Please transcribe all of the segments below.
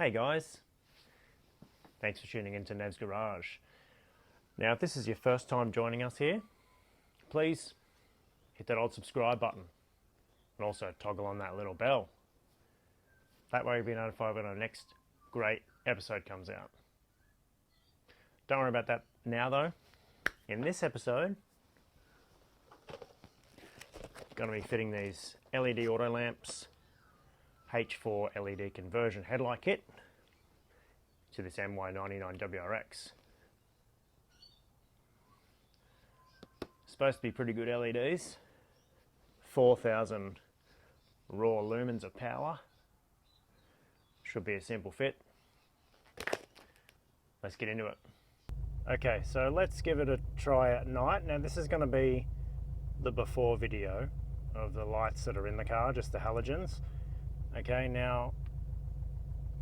Hey guys, thanks for tuning into Nev's Garage. Now if this is your first time joining us here, please hit that old subscribe button and also toggle on that little bell. That way you'll be notified when our next great episode comes out. Don't worry about that now though. In this episode, going to be fitting these LED auto lamps H4 LED conversion headlight kit to this MY99 WRX. Supposed to be pretty good LEDs, 4,000 raw lumens of power. Should be a simple fit. Let's get into it. Okay, so let's give it a try at night. Now this is going to be the before video of the lights that are in the car, just the halogens. Okay, now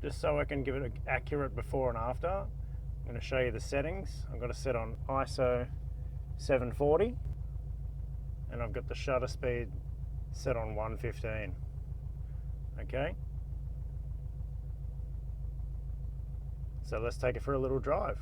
just so I can give it an accurate before and after, I'm going to show you the settings. I've got it set on ISO 740 and I've got the shutter speed set on 115. Okay, so let's take it for a little drive.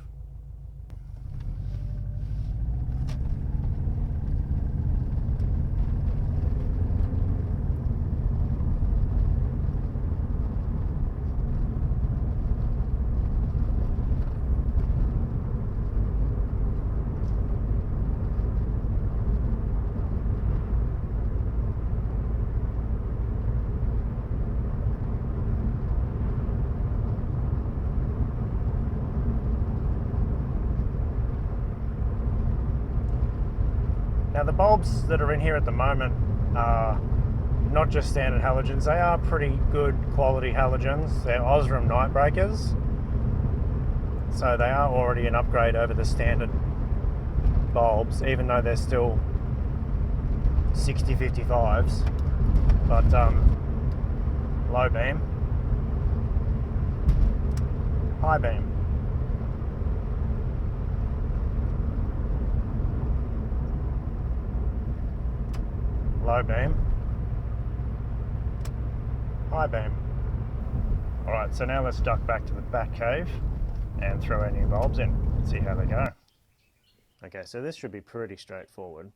Now the bulbs that are in here at the moment are not just standard halogens, they are pretty good quality halogens. They're Osram night breakers, so they are already an upgrade over the standard bulbs, even though they're still 6055s, but low beam, high beam. Low beam, high beam. Alright, so now let's duck back to the back cave and throw our new bulbs in and see how they go. Okay, so this should be pretty straightforward.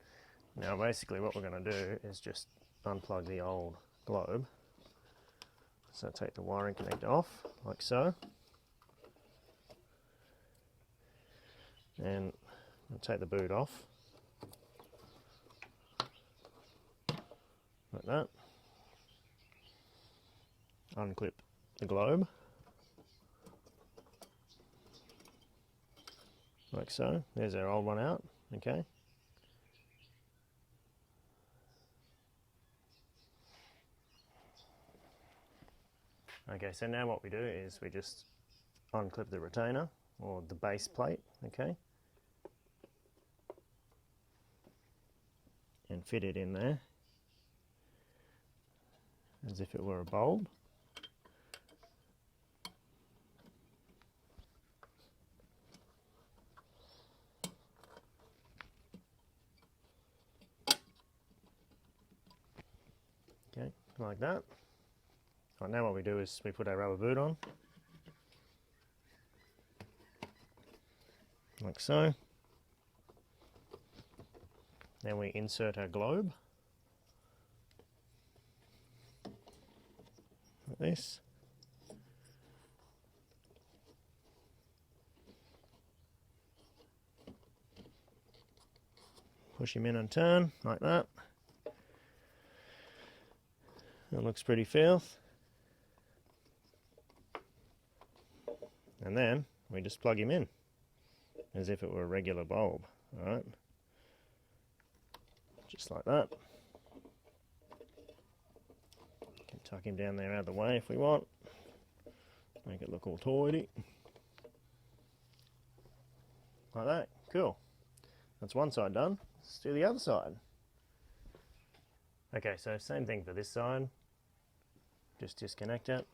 Now basically what we're going to do is just unplug the old globe. So take the wiring connector off, like so. And I'll take the boot off. Like that. Unclip the globe. Like so. There's our old one out. Okay. Okay, so now what we do is we just unclip the retainer or the base plate, okay, and fit it in there as if it were a bulb. Okay, like that. Right, now what we do is we put our rubber boot on, like so. Then we insert our globe, like this. Push him in and turn, like that. That looks pretty filth. And then we just plug him in as if it were a regular bulb. Alright, just like that. Can tuck him down there out of the way if we want. Make it look all tidy. Like that. Cool. That's one side done. Let's do the other side. Okay, so same thing for this side. Just disconnect it.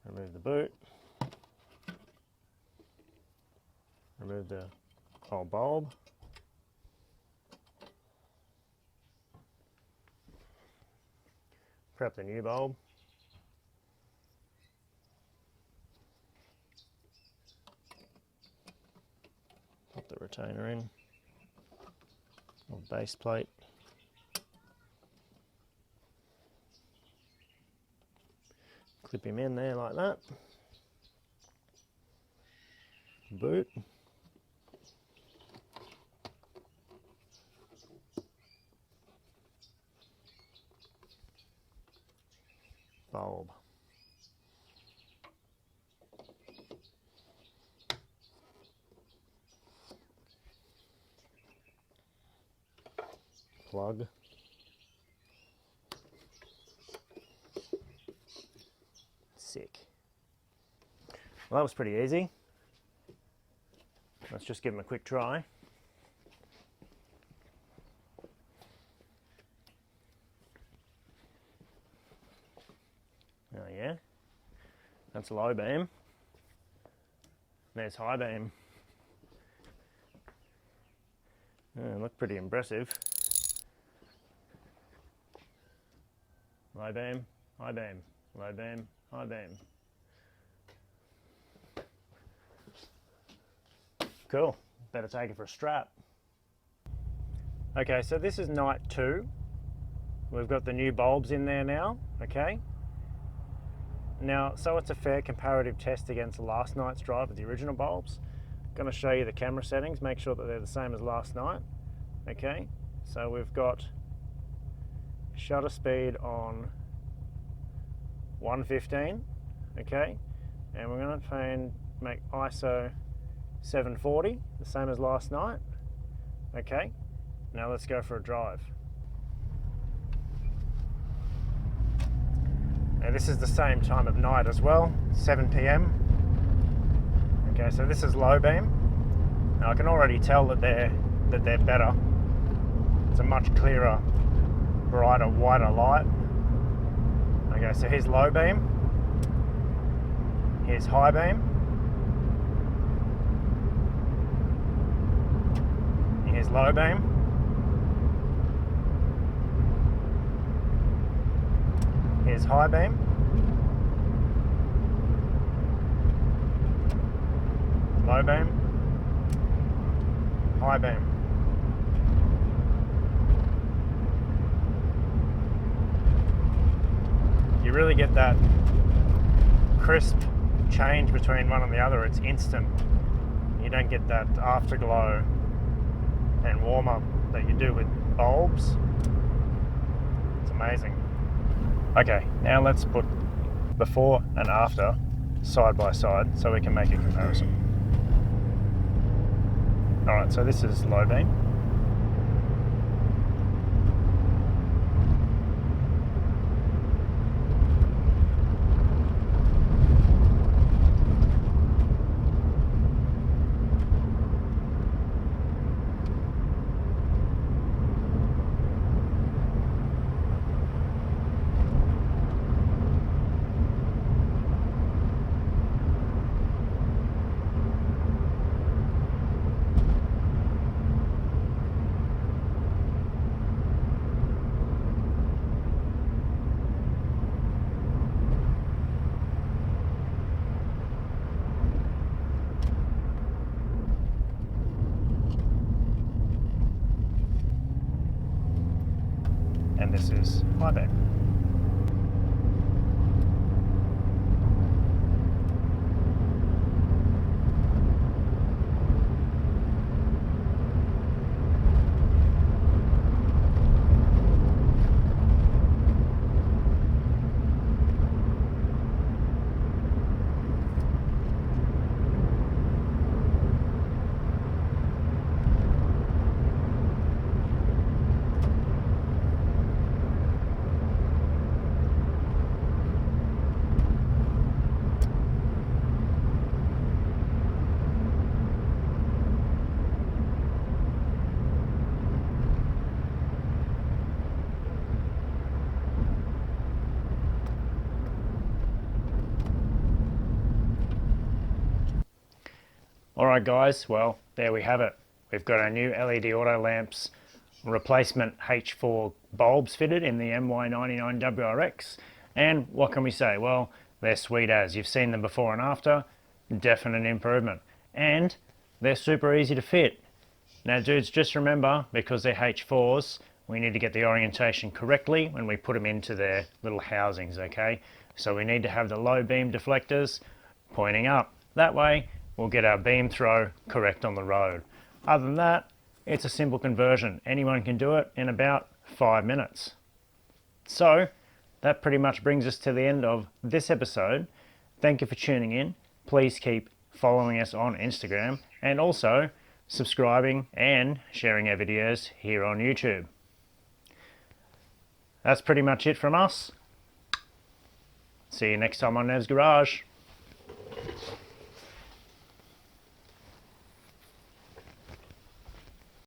Remove the boot. Remove the old bulb. prep the new bulb. Put the retainer in, or base plate. Clip him in there like that. Boot. Bulb. Plug. Sick. Well, that was pretty easy. Let's just give them a quick try. Oh yeah, that's low beam. There's high beam. Look pretty impressive. Low beam, high beam, low beam, high beam. Cool, better take it for a strap. Okay, so this is night 2. We've got the new bulbs in there now, okay? Now, so it's a fair comparative test against last night's drive with the original bulbs. I'm going to show you the camera settings, make sure that they're the same as last night. Okay, so we've got shutter speed on 115, okay, and we're going to try and make ISO 740, the same as last night. Okay, now let's go for a drive. Now this is the same time of night as well, 7 PM. Okay, so this is low beam. Now I can already tell that they're better. It's a much clearer, brighter, whiter light. Okay, so here's low beam. Here's high beam. Here's low beam. Here's high beam. Low beam. High beam. You really get that crisp change between one and the other. It's instant. You don't get that afterglow and warm up that you do with bulbs. It's amazing. Okay, now let's put before and after side by side so we can make a comparison. Alright, so this is low beam. And this is high beam. Alright guys, well there we have it. We've got our new LED auto lamps, replacement H4 bulbs fitted in the MY99 WRX, and what can we say? Well, they're sweet as. You've seen them before and after, definite improvement. And they're super easy to fit. Now dudes, just remember, because they're H4s, we need to get the orientation correctly when we put them into their little housings, okay? So we need to have the low beam deflectors pointing up. That way, we'll get our beam throw correct on the road. Other than that, it's a simple conversion. Anyone can do it in about 5 minutes. So, that pretty much brings us to the end of this episode. Thank you for tuning in. Please keep following us on Instagram and also subscribing and sharing our videos here on YouTube. That's pretty much it from us. See you next time on Nev's Garage.